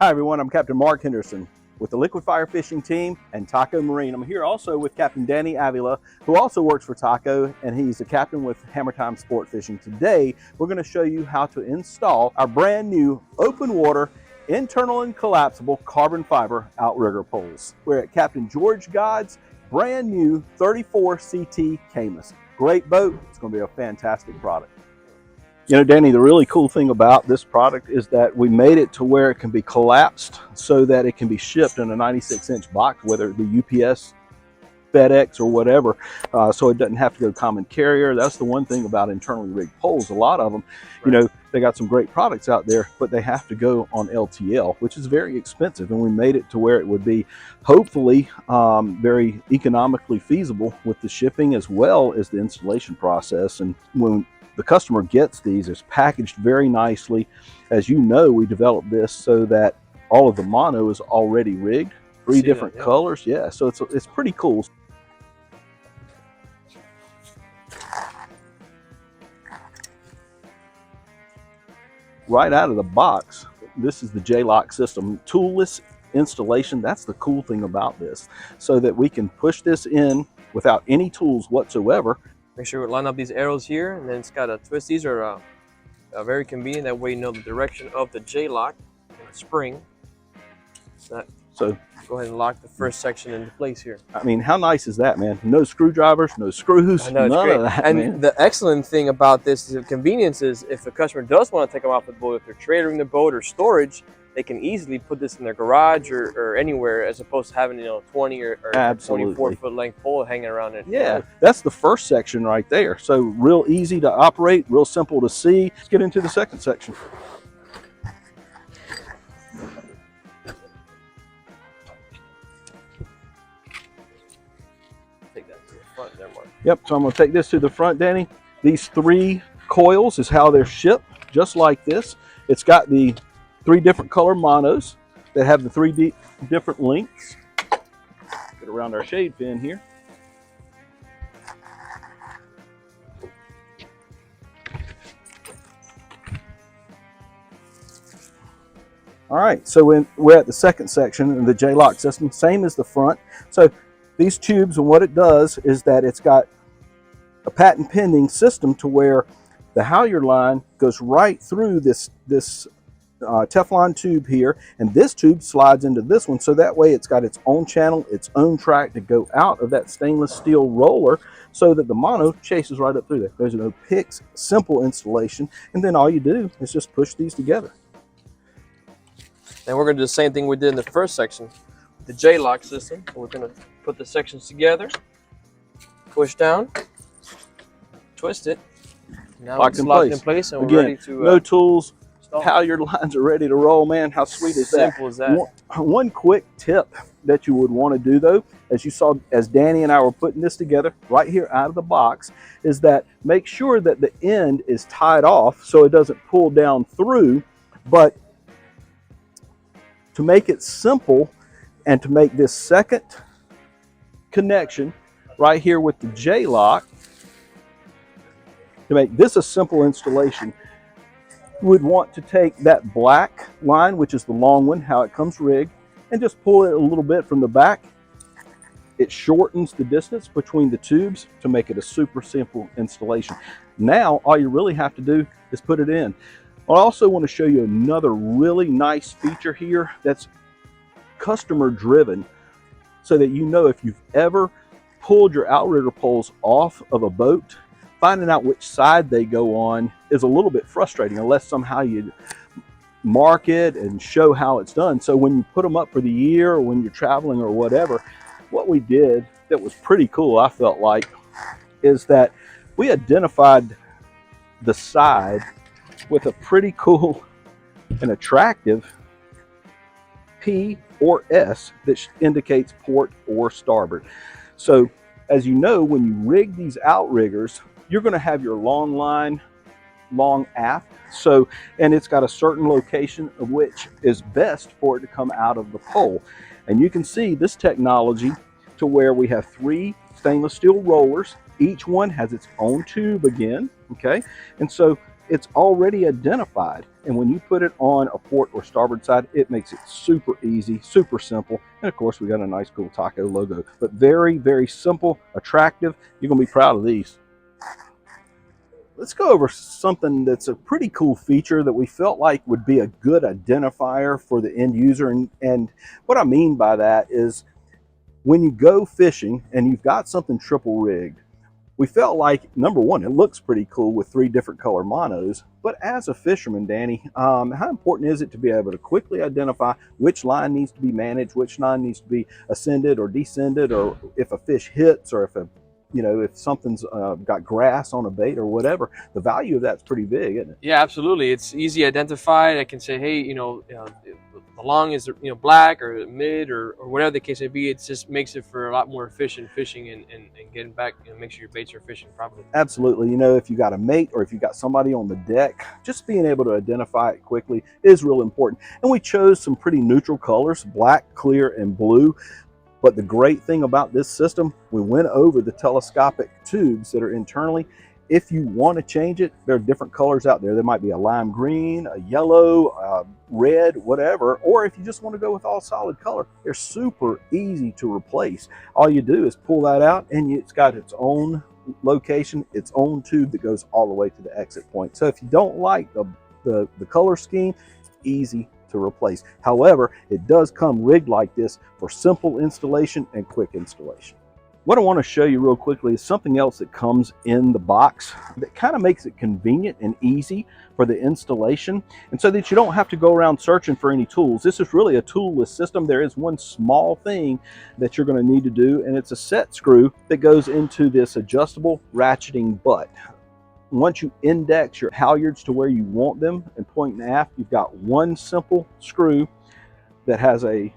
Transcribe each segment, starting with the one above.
Hi everyone, I'm Captain Mark Henderson with the Liquid Fire Fishing Team and Taco Marine. I'm here also with Captain Danny Avila, who also works for Taco, and he's a captain with Hammer Time Sport Fishing. Today, we're going to show you how to install our brand new open water, internal and collapsible carbon fiber outrigger poles. We're at Captain George God's brand new 34 CT Camus. Great boat, it's going to be a fantastic product. You know, Danny, the really cool thing about this product is that we made it to where it can be collapsed so that it can be shipped in a 96-inch box, whether it be UPS, FedEx, or whatever, so it doesn't have to go common carrier. That's the one thing about internally rigged poles. A lot of them, you know, they got some great products out there, but they have to go on LTL, which is very expensive. And we made it to where it would be hopefully very economically feasible with the shipping as well as the installation process. And when the customer gets these, it's packaged very nicely. As you know, we developed this so that all of the mono is already rigged, three different colors. Yeah, so it's pretty cool. Right out of the box, this is the J-lock system, toolless installation. That's the cool thing about this, so that we can push this in without any tools whatsoever. Make sure we line up these arrows here, and then it's got a twist. These are very convenient. That way you know the direction of the J-lock and the spring. So go ahead and lock the first section into place here. I mean, how nice is that, man? No screwdrivers, no screws, none of that, and man. The excellent thing about this is the convenience is if the customer does want to take them off the boat, if they're trailering the boat or storage, they can easily put this in their garage or anywhere, as opposed to having, you know, 20 or 24-foot length pole hanging around it. Yeah, that's the first section right there. So real easy to operate, real simple to see. Let's get into the second section. Take that to the front there, Mark. Yep, so I'm going to take this to the front, Danny. These 3 coils is how they're shipped, just like this. It's got the 3 different color monos that have the 3 different lengths. Get around our shade pin here. All right, so we're at the second section in the J-lock system, same as the front. So these tubes, and what it does is that it's got a patent pending system to where the halyard line goes right through this Teflon tube here, and this tube slides into this one, so that way it's got its own channel, its own track to go out of that stainless steel roller, so that the mono chases right up through there. There's no picks, simple installation, and then all you do is just push these together. And we're going to do the same thing we did in the first section with the J-lock system. We're going to put the sections together, push down, twist it. Now it's locked in place, and we're ready to no tools. Halyard lines are ready to roll, man. How sweet is that? Simple as that. One quick tip that you would want to do, though, as you saw as Danny and I were putting this together right here out of the box, is that make sure that the end is tied off so it doesn't pull down through. But to make it simple and to make this second connection right here with the J-lock, to make this a simple installation, you would want to take that black line, which is the long one, how it comes rigged, and just pull it a little bit from the back. It shortens the distance between the tubes to make it a super simple installation. Now, all you really have to do is put it in. I also want to show you another really nice feature here that's customer driven, so that you know if you've ever pulled your outrigger poles off of a boat, finding out which side they go on is a little bit frustrating unless somehow you mark it and show how it's done. So when you put them up for the year or when you're traveling or whatever, what we did that was pretty cool, I felt like, is that we identified the side with a pretty cool and attractive P or S that indicates port or starboard. So as you know, when you rig these outriggers, you're going to have your long line long aft, so, and it's got a certain location of which is best for it to come out of the pole. And you can see this technology to where we have 3 stainless steel rollers. Each one has its own tube again, okay? And so it's already identified. And when you put it on a port or starboard side, it makes it super easy, super simple. And of course, we got a nice cool taco logo, but very, very simple, attractive. You're gonna be proud of these. Let's go over something that's a pretty cool feature that we felt like would be a good identifier for the end user. And what I mean by that is when you go fishing and you've got something triple rigged, we felt like, number one, it looks pretty cool with 3 different color monos. But as a fisherman, Danny, how important is it to be able to quickly identify which line needs to be managed, which line needs to be ascended or descended, or if a fish hits, or if something's got grass on a bait or whatever? The value of that's pretty big, isn't it? Yeah, absolutely. It's easy identified. I can say, hey, the long is black or mid or whatever the case may be. It just makes it for a lot more efficient fishing and getting back, make sure your baits are fishing properly. Absolutely. If you got a mate or if you got somebody on the deck, just being able to identify it quickly is real important. And we chose some pretty neutral colors, black, clear, and blue. But the great thing about this system, we went over the telescopic tubes that are internally. If you want to change it, there are different colors out there. There might be a lime green, a yellow, red, whatever. Or if you just want to go with all solid color, they're super easy to replace. All you do is pull that out and it's got its own location, its own tube that goes all the way to the exit point. So if you don't like the color scheme, it's easy to replace. However, it does come rigged like this for simple installation and quick installation. What I want to show you real quickly is something else that comes in the box that kind of makes it convenient and easy for the installation, and so that you don't have to go around searching for any tools. This is really a toolless system. There is one small thing that you're going to need to do, and it's a set screw that goes into this adjustable ratcheting butt. Once you index your halyards to where you want them and point and aft, you've got one simple screw that has a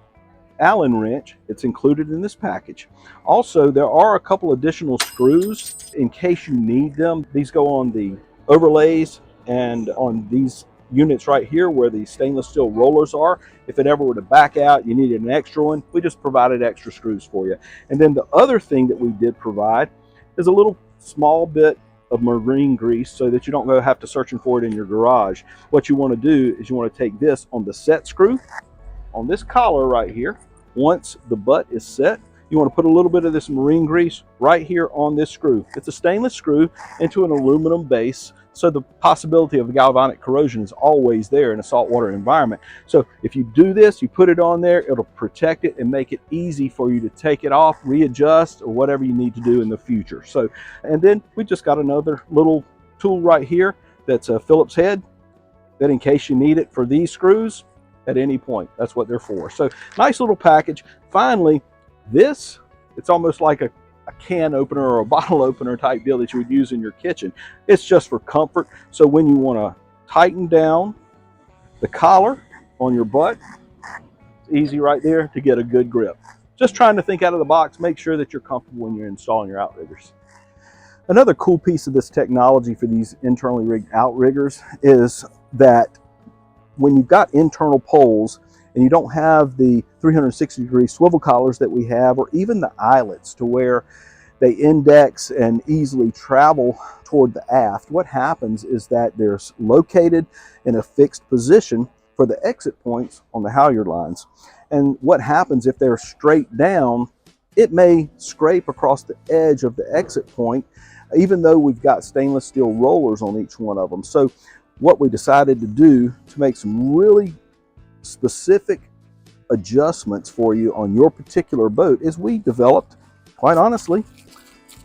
Allen wrench. It's included in this package. Also, there are a couple additional screws in case you need them. These go on the overlays and on these units right here where the stainless steel rollers are. If it ever were to back out, you needed an extra one, we just provided extra screws for you. And then the other thing that we did provide is a little small bit of marine grease so that you don't go have to searching for it in your garage. What you want to do is you want to take this on the set screw on this collar right here. Once the butt is set, you want to put a little bit of this marine grease right here on this screw. It's a stainless screw into an aluminum base, so the possibility of galvanic corrosion is always there in a saltwater environment. So if you do this, you put it on there, it'll protect it and make it easy for you to take it off, readjust, or whatever you need to do in the future. So, and then we just got another little tool right here that's a Phillips head that in case you need it for these screws at any point, that's what they're for. So nice little package. Finally, this, it's almost like a can opener or a bottle opener type deal that you would use in your kitchen. It's just for comfort. So when you want to tighten down the collar on your butt, it's easy right there to get a good grip. Just trying to think out of the box, make sure that you're comfortable when you're installing your outriggers. Another cool piece of this technology for these internally rigged outriggers is that when you've got internal poles and you don't have the 360-degree swivel collars that we have, or even the eyelets to where they index and easily travel toward the aft, what happens is that they're located in a fixed position for the exit points on the halyard lines. And what happens if they're straight down, it may scrape across the edge of the exit point, even though we've got stainless steel rollers on each one of them. So what we decided to do to make some really specific adjustments for you on your particular boat is we developed, quite honestly,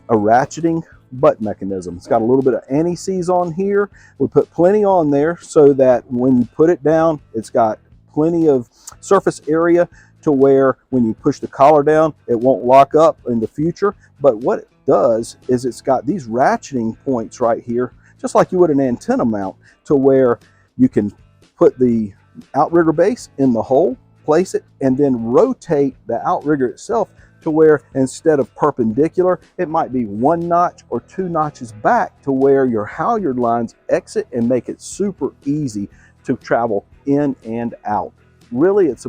a ratcheting butt mechanism. It's got a little bit of anti-seize on here. We put plenty on there so that when you put it down, it's got plenty of surface area to where when you push the collar down, it won't lock up in the future. But what it does is it's got these ratcheting points right here, just like you would an antenna mount, to where you can put the outrigger base in the hole, place it, and then rotate the outrigger itself to where instead of perpendicular, it might be 1 notch or 2 notches back to where your halyard lines exit and make it super easy to travel in and out. really it's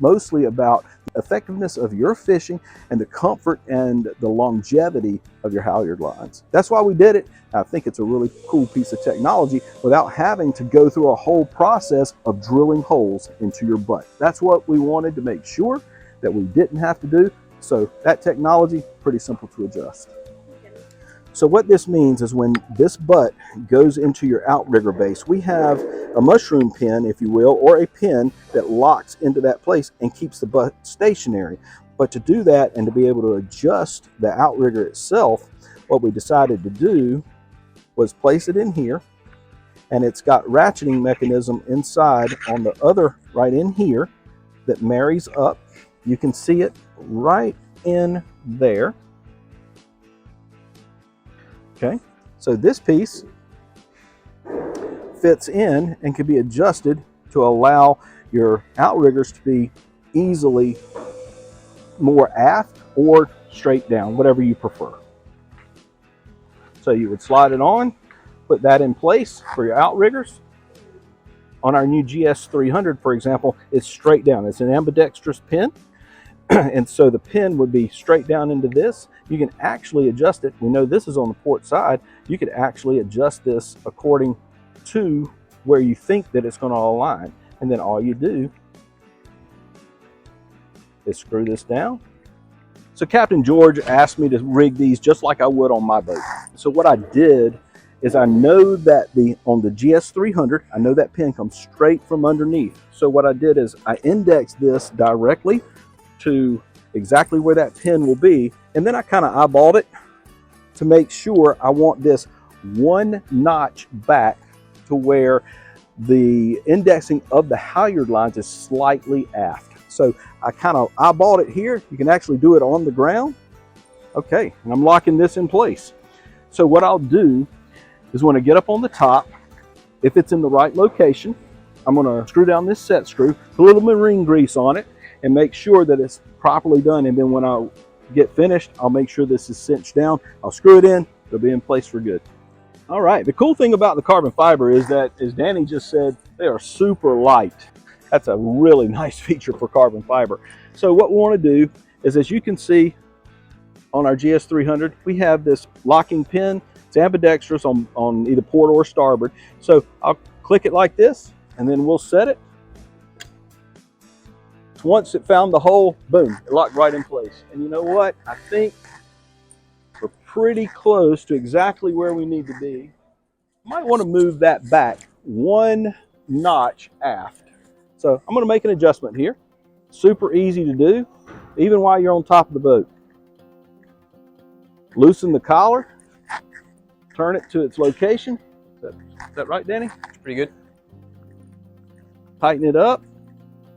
mostly about the effectiveness of your fishing and the comfort and the longevity of your halyard lines. That's why we did it. I think it's a really cool piece of technology without having to go through a whole process of drilling holes into your butt. That's what we wanted to make sure that we didn't have to do. So that technology, pretty simple to adjust. So what this means is when this butt goes into your outrigger base, we have a mushroom pin, if you will, or a pin that locks into that place and keeps the butt stationary. But to do that and to be able to adjust the outrigger itself, what we decided to do was place it in here, and it's got ratcheting mechanism inside on the other right in here that marries up. You can see it right in there. Okay, so this piece fits in and can be adjusted to allow your outriggers to be easily more aft or straight down, whatever you prefer. So you would slide it on, put that in place for your outriggers. On our new GS300, for example, it's straight down. It's an ambidextrous pin. And so the pin would be straight down into this. You can actually adjust it. We know this is on the port side. You could actually adjust this according to where you think that it's going to align. And then all you do is screw this down. So Captain George asked me to rig these just like I would on my boat. So what I did is I know that on the GS300, I know that pin comes straight from underneath. So what I did is I indexed this directly to exactly where that pin will be, and then I kind of eyeballed it to make sure I want this one notch back to where the indexing of the halyard lines is slightly aft. So I kind of eyeballed it here. You can actually do it on the ground. Okay, and I'm locking this in place. So what I'll do is when I get up on the top, if it's in the right location, I'm going to screw down this set screw, put a little marine grease on it, and make sure that it's properly done. And then when I get finished, I'll make sure this is cinched down. I'll screw it in. It'll be in place for good. All right. The cool thing about the carbon fiber is that, as Danny just said, they are super light. That's a really nice feature for carbon fiber. So what we want to do is, as you can see on our GS300, we have this locking pin. It's ambidextrous on either port or starboard. So I'll click it like this, and then we'll set it. Once it found the hole, boom, it locked right in place. And you know what? I think we're pretty close to exactly where we need to be. Might want to move that back one notch aft. So I'm going to make an adjustment here. Super easy to do, even while you're on top of the boat. Loosen the collar, turn it to its location. Is that right, Danny? Pretty good. Tighten it up.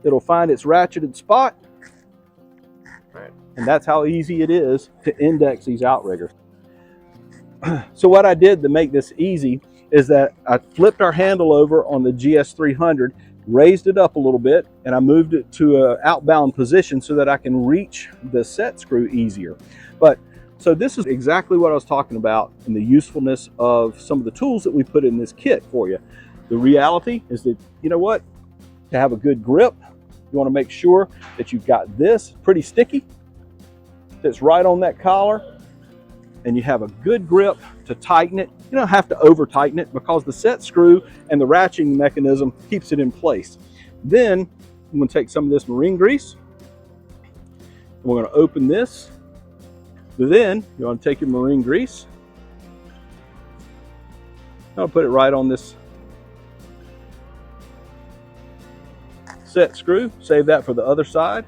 It'll find its ratcheted spot. Right. And that's how easy it is to index these outriggers. So what I did to make this easy is that I flipped our handle over on the GS300, raised it up a little bit, and I moved it to an outbound position so that I can reach the set screw easier. So this is exactly what I was talking about in the usefulness of some of the tools that we put in this kit for you. The reality is that, you know what, to have a good grip, you want to make sure that you've got this pretty sticky, that's right on that collar, and you have a good grip to tighten it. You don't have to over tighten it because the set screw and the ratcheting mechanism keeps it in place. Then I'm going to take some of this marine grease, and we're going to open this. Then you want to take your marine grease, I'll put it right on this set screw, save that for the other side.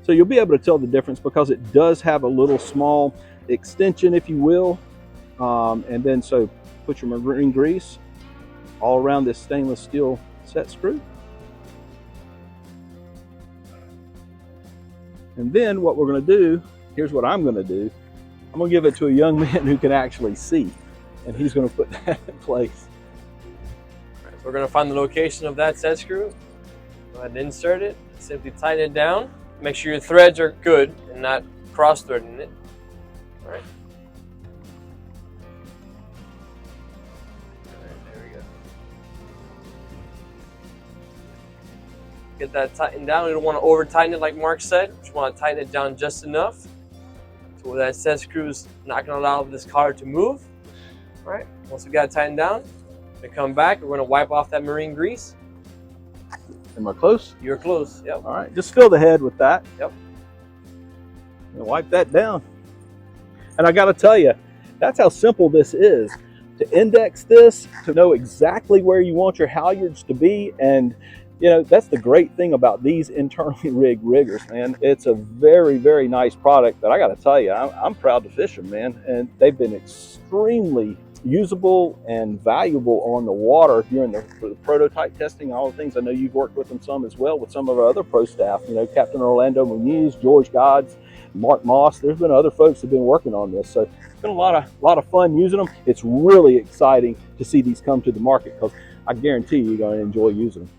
So you'll be able to tell the difference because it does have a little small extension, if you will. And then so put your marine grease all around this stainless steel set screw. And then what we're going to do, here's what I'm going to do. I'm going to give it to a young man who can actually see, and he's going to put that in place. All right, so we're going to find the location of that set screw. Go ahead and insert it. Simply tighten it down. Make sure your threads are good and not cross-threading it. All right. There we go. Get that tightened down. You don't want to over tighten it like Mark said. You want to tighten it down just enough to where that set screw is not going to allow this car to move. All right, once we got it tightened down, we come back. We're going to wipe off that marine grease. Am I close? You're close. Yep. All right, just fill the head with that. Yep. And wipe that down. And I got to tell you, that's how simple this is. To index this, to know exactly where you want your halyards to be. And you know, that's the great thing about these internally rigged riggers, man. It's a very, very nice product that I got to tell you, I'm proud to fish them, man. And they've been extremely usable and valuable on the water during the prototype testing, all the things. I know you've worked with them some as well with some of our other pro staff, you know, Captain Orlando Muniz, George Godds, Mark Moss. There's been other folks that have been working on this. So it's been a lot of fun using them. It's really exciting to see these come to the market because I guarantee you're going to enjoy using them.